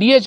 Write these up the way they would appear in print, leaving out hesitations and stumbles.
DH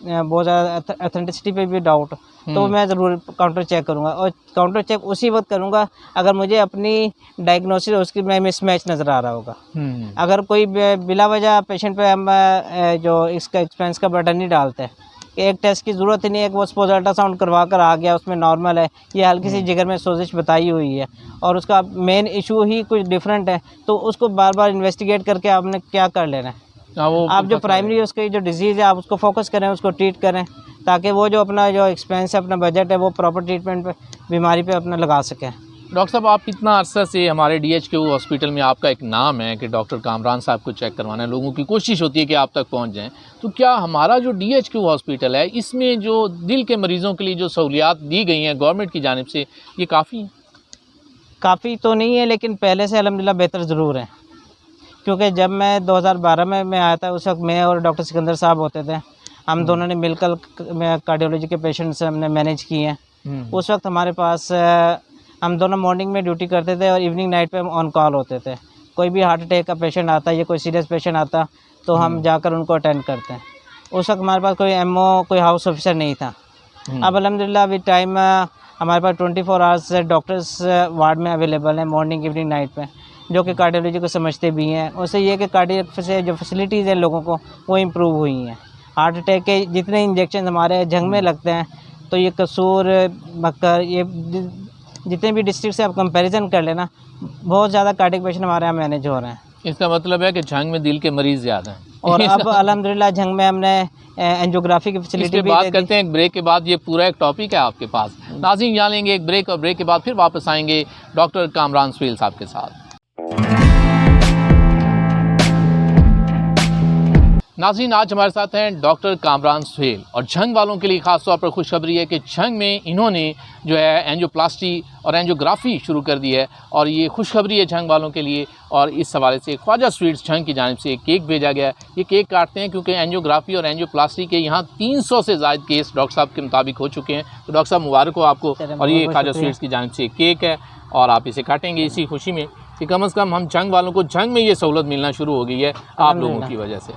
बहुत ज़्यादा authenticity पे भी डाउट, तो मैं ज़रूर काउंटर चेक करूँगा, और काउंटर चेक उसी वक्त करूँगा अगर मुझे अपनी डायग्नोसिस उसकी में मिसमैच नज़र आ रहा होगा। अगर कोई बिला वजह पेशेंट पे हम जो इसका एक्सपेंस का बर्डन नहीं डालते हैं, एक टेस्ट की ज़रूरत ही नहीं है कि वो सपोज अल्ट्रासाउंड करवा कर आ गया उसमें नॉर्मल है, ये हल्की सी जिगर में सोजिश बताई हुई है और उसका मेन इशू ही कुछ डिफरेंट है, तो उसको बार बार इन्वेस्टिगेट करके आपने क्या कर लेना है। आप जो प्राइमरी उसकी जो डिजीज़ है आप उसको फोकस करें, उसको ट्रीट करें, ताकि वो जो अपना जो एक्सपेंस है, अपना बजट है, वो प्रॉपर ट्रीटमेंट पे बीमारी पे अपना लगा सकें। डॉक्टर साहब, आप इतना अरसा से हमारे DHQ हॉस्पिटल में आपका एक नाम है कि डॉक्टर कामरान साहब को चेक करवाना है, लोगों की कोशिश होती है कि आप तक पहुंच जाएं, तो क्या हमारा जो DHQ हॉस्पिटल है इसमें जो दिल के मरीज़ों के लिए जो सहूलियात दी गई हैं गवर्नमेंट की जानिब से, ये काफ़ी हैं? काफ़ी तो नहीं है, लेकिन पहले से अल्हम्दुलिल्लाह बेहतर ज़रूर है, क्योंकि जब मैं 2012 में मैं आया था उस वक्त मैं और डॉक्टर सिकंदर साहब होते थे, हम दोनों ने मिलकर कार्डियोलॉजी के पेशेंट्स हमने मैनेज किए हैं। उस वक्त हमारे पास हम दोनों मॉर्निंग में ड्यूटी करते थे और इवनिंग नाइट पे हम ऑन कॉल होते थे। कोई भी हार्ट अटैक का पेशेंट आता या कोई सीरियस पेशेंट आता तो हम जाकर उनको अटेंड करते हैं। उस वक्त हमारे पास कोई MO कोई हाउस ऑफिसर नहीं था। अब अल्हम्दुलिल्लाह विद टाइम हमारे पास 24 आवर्स डॉक्टर्स वार्ड में अवेलेबल हैं, मॉर्निंग इवनिंग नाइट पे, जो कि कार्डियोलॉजी को समझते भी हैं। उससे ये कि कार्डियक से जो फैसिलिटीज़ हैं लोगों को वो इम्प्रूव हुई हैं। हार्ट अटैक के जितने इंजेक्शन हमारे जंग में लगते हैं, तो ये कसूर, बकर, ये जितने भी डिस्ट्रिक्ट से आप कंपैरिजन कर लेना, बहुत ज़्यादा कार्डियक पेशेंट हमारे यहाँ मैनेज हो रहे हैं। इसका मतलब है कि झंग में दिल के मरीज़ ज़्यादा हैं। और अब अल्हम्दुलिल्लाह झंग में हमने एंजियोग्राफी की फैसिलिटी भी बात करते हैं एक ब्रेक के बाद, ये पूरा एक टॉपिक है आपके पास। नाज़रीन, यहाँ लेंगे एक ब्रेक और ब्रेक के बाद फिर वापस आएंगे डॉक्टर कामरान सुहेल साहब के साथ। नाज़रीन, आज हमारे साथ हैं डॉक्टर कामरान सुहेल, और झंग वालों के लिए ख़ास तौर पर खुशखबरी है कि झंग में इन्होंने जो है एंजियोप्लास्टी और एंजियोग्राफी शुरू कर दी है, और ये खुशखबरी है झंग वालों के लिए। और इस हवाले से ख्वाजा स्वीट्स झंग की जानिब से एक केक भेजा गया है। ये केक काटते हैं क्योंकि एंजियोग्राफी और एंजियोप्लास्टी के यहाँ 300 से ज़ायद केस डॉक्टर साहब के मुताबिक हो चुके हैं। तो डॉक्टर साहब, मुबारक हो आपको। और ये ख्वाजा स्वीट्स की जानिब से एक केक है और आप इसे काटेंगे इसी खुशी में कि कम से कम हम झंग वालों को झंग में ये सहूलत मिलना शुरू हो गई है आप लोगों की वजह से।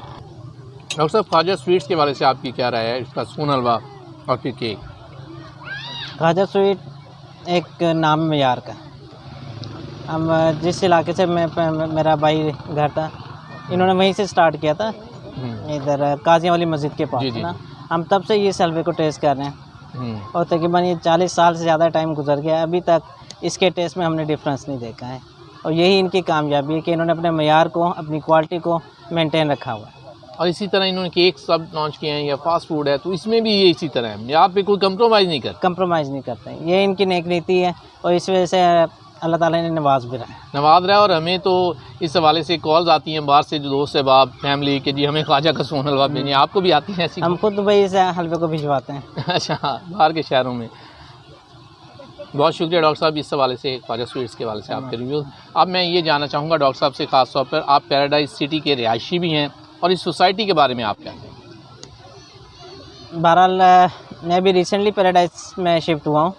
डॉक्टर साहब, ख्वाजा स्वीट्स के बारे से आपकी क्या राय है, इसका सोन हलवा और फिर केक? ख्वाजा स्वीट एक नाम मयार का। हम जिस इलाके से मेरा भाई घर था, इन्होंने वहीं से स्टार्ट किया था, इधर काजियाँ वाली मस्जिद के पास ना। हम तब से ये हलवे को टेस्ट कर रहे हैं और तकरीबन ये 40 साल से ज़्यादा टाइम गुजर गया, अभी तक इसके टेस्ट में हमने डिफरेंस नहीं देखा है। और यही इनकी कामयाबी है कि इन्होंने अपने मयार को, अपनी क्वालिटी को मेंटेन रखा हुआ है। और इसी तरह इन्होंने केक सब लॉन्च किए हैं या फास्ट फूड है, तो इसमें भी ये इसी तरह है, यहाँ पे कोई कंप्रोमाइज़ नहीं करते। ये इनकी नेक नीति है और इस वजह से अल्लाह ताला ने नवाज रहा है। और हमें तो इस हवाले से कॉल्स आती हैं बाहर से, जो दोस्त अहबाब फैमिली के, जी हमें ख्वाजा का सोन हलवा भेजिए। आपको भी आती है ऐसी? हम खुद भाई इस हलवे को भिजवाते हैं। अच्छा, बाहर के शहरों में। बहुत शुक्रिया डॉक्टर साहब इस हवाले से, ख्वाजा स्वीट्स के हवाले से आपके रिव्यू। अब मैं ये जानना चाहूँगा डॉक्टर साहब से, ख़ास तौर पर आप पैराडाइज सिटी के रिहायशी भी हैं, और इस सोसाइटी के बारे में आप क्या कहें? बहरहाल मैं भी रिसेंटली पैराडाइज में शिफ्ट हुआ हूँ,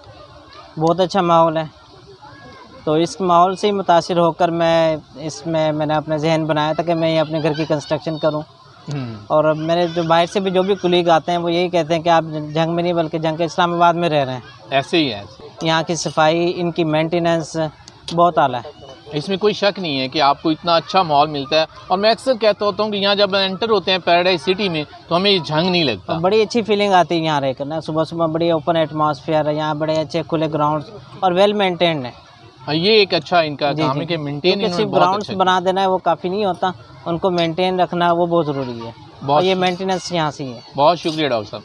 बहुत अच्छा माहौल है, तो इस माहौल से ही मुतासिर होकर मैंने अपना जहन बनाया था कि मैं ये अपने घर की कंस्ट्रक्शन करूँ। और मेरे जो बाहर से भी जो भी कुलीग आते हैं वो यही कहते हैं कि आप जंग में नहीं बल्कि जंग के इस्लामाबाद में रह रहे हैं। ऐसे ही है, यहाँ की सफाई, इनकी मेंटेनेंस बहुत आला है। इसमें कोई शक नहीं है कि आपको इतना अच्छा माहौल मिलता है। और मैं अक्सर कहता होता हूँ कि यहाँ जब एंटर होते हैं पैराडाइज सिटी में तो हमें ये झंग नहीं लगता। बड़ी अच्छी फीलिंग आती है यहाँ रहकर ना, सुबह सुबह बड़ी ओपन एटमॉस्फेयर है यहाँ, बड़े अच्छे खुले ग्राउंड्स और वेल मेंटेन्ड है। ये एक अच्छा इनका काम है कि मेंटेन, सिर्फ ग्राउंड्स बना देना है वो काफ़ी नहीं होता, उनको मेंटेन रखना वो बहुत ज़रूरी है, और ये मेंटेनेंस यहाँ से ही है। बहुत शुक्रिया डॉक्टर साहब।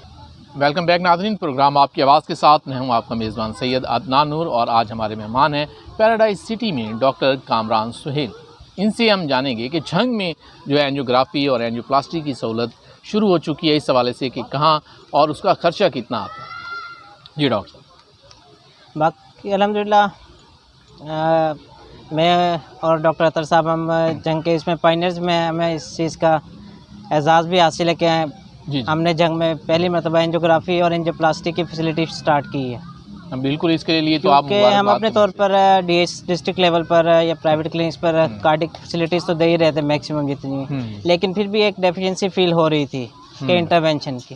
वेलकम बैक नाज़रीन, प्रोग्राम आपकी आवाज़ के साथ मैं हूँ आपका मेज़बान सैयद अदनान नूर, और आज हमारे मेहमान हैं पैराडाइज सिटी में डॉक्टर कामरान सुहेल। इनसे हम जानेंगे कि झंग में जो है एंजियोग्राफी और एंजियोप्लास्टी की सहूलत शुरू हो चुकी है, इस हवाले से कि कहाँ और उसका खर्चा कितना आता है। जी डॉक्टर साहब। बाकी अल्हम्दुलिल्लाह मैं और डॉक्टर अतर साहब हम जंग के इसमें पायनियर्स में हमें इस चीज़ का एजाज़ भी हासिल है कि हमने जंग में पहली मरतबा एंजियोग्राफी और एंजियोप्लास्टी की फैसिलिटी स्टार्ट की है। बिल्कुल, इसके लिए तो आप हम अपने तौर पर डिस्ट्रिक्ट लेवल पर या प्राइवेट क्लिनिक्स पर कार्डिक फैसिलिटीज़ तो दे ही रहे थे मैक्सिमम जितनी, लेकिन फिर भी एक डेफिशिएंसी फील हो रही थी कि इंटरवेंशन की,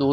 2